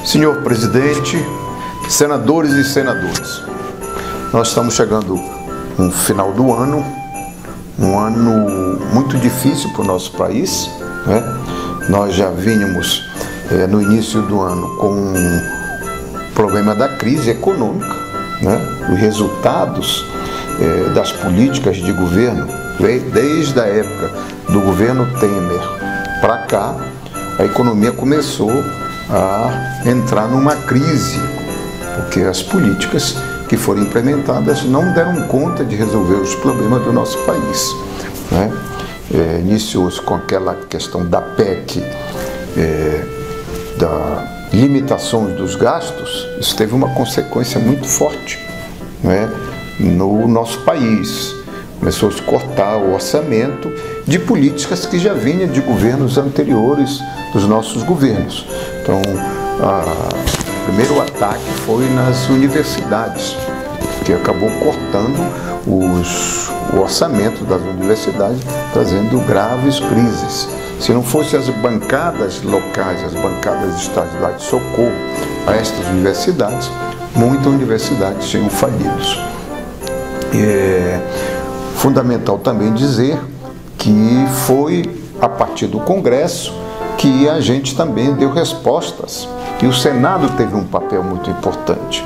Senhor presidente, senadores e senadoras, nós estamos chegando no final do ano, um ano muito difícil para o nosso país, né? Nós já vínhamos no início do ano com o problema da crise econômica, né? Os resultados das políticas de governo, desde a época do governo Temer para cá, a economia começou a entrar numa crise, porque as políticas que foram implementadas não deram conta de resolver os problemas do nosso país, né? Iniciou-se com aquela questão da PEC, da limitações dos gastos. Isso teve uma consequência muito forte, né, no nosso país. Começou a se cortar o orçamento de políticas que já vinha de governos anteriores dos nossos governos. Então, o primeiro ataque foi nas universidades, que acabou cortando o orçamento das universidades, trazendo graves crises. Se não fossem as bancadas locais, as bancadas estaduais de socorro a estas universidades, muitas universidades tinham falido. É fundamental também dizer que foi a partir do Congresso que a gente também deu respostas, e o Senado teve um papel muito importante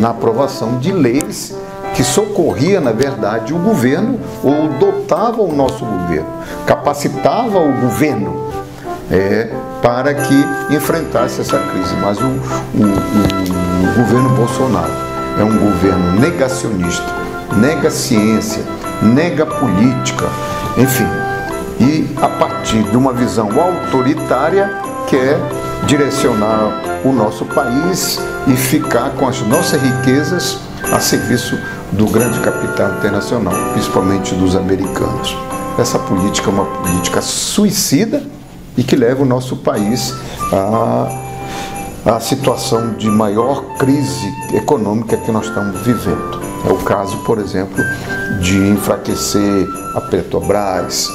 na aprovação de leis que socorria, na verdade, o governo, ou dotava o nosso governo, capacitava o governo para que enfrentasse essa crise. Mas o governo Bolsonaro é um governo negacionista, nega ciência, nega política, enfim, e a partir de uma visão autoritária quer direcionar o nosso país e ficar com as nossas riquezas a serviço do grande capital internacional, principalmente dos americanos. Essa política é uma política suicida e que leva o nosso país à situação de maior crise econômica que nós estamos vivendo. É o caso, por exemplo, de enfraquecer a Petrobras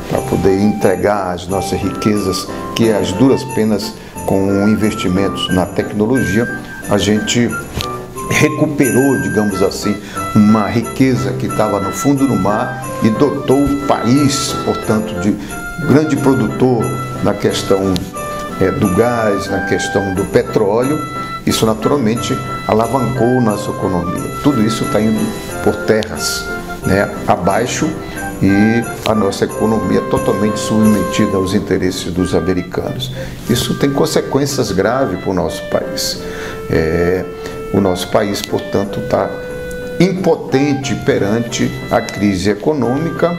para poder entregar as nossas riquezas, que as duras penas com investimentos na tecnologia, a gente recuperou, digamos assim, uma riqueza que estava no fundo do mar e dotou o país, portanto, de grande produtor na questão do gás, na questão do petróleo. Isso naturalmente alavancou nossa economia. Tudo isso está indo por terras, né, abaixo, e a nossa economia totalmente submetida aos interesses dos americanos. Isso tem consequências graves para o nosso país. O nosso país, portanto, está impotente perante a crise econômica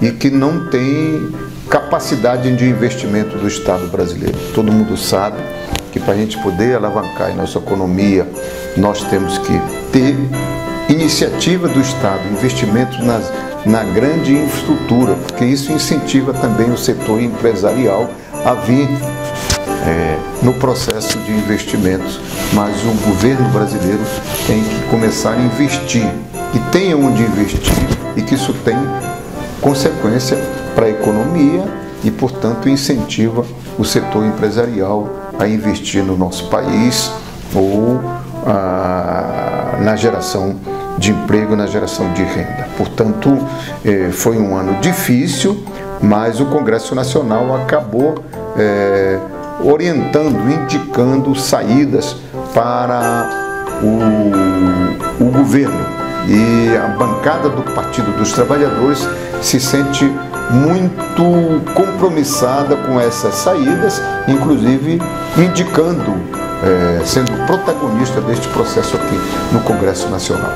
e que não tem capacidade de investimento do Estado brasileiro. Todo mundo sabe que para a gente poder alavancar a nossa economia, nós temos que ter iniciativa do Estado, investimento na grande infraestrutura, porque isso incentiva também o setor empresarial a vir no processo de investimentos. Mas o governo brasileiro tem que começar a investir, que tenha onde investir, e que isso tem consequência para a economia e, portanto, incentiva o setor empresarial a investir no nosso país ou na geração de emprego, na geração de renda. Portanto, foi um ano difícil, mas o Congresso Nacional acabou orientando, indicando saídas para o governo. E a bancada do Partido dos Trabalhadores se sente muito compromissada com essas saídas, inclusive indicando, sendo protagonista deste processo aqui no Congresso Nacional.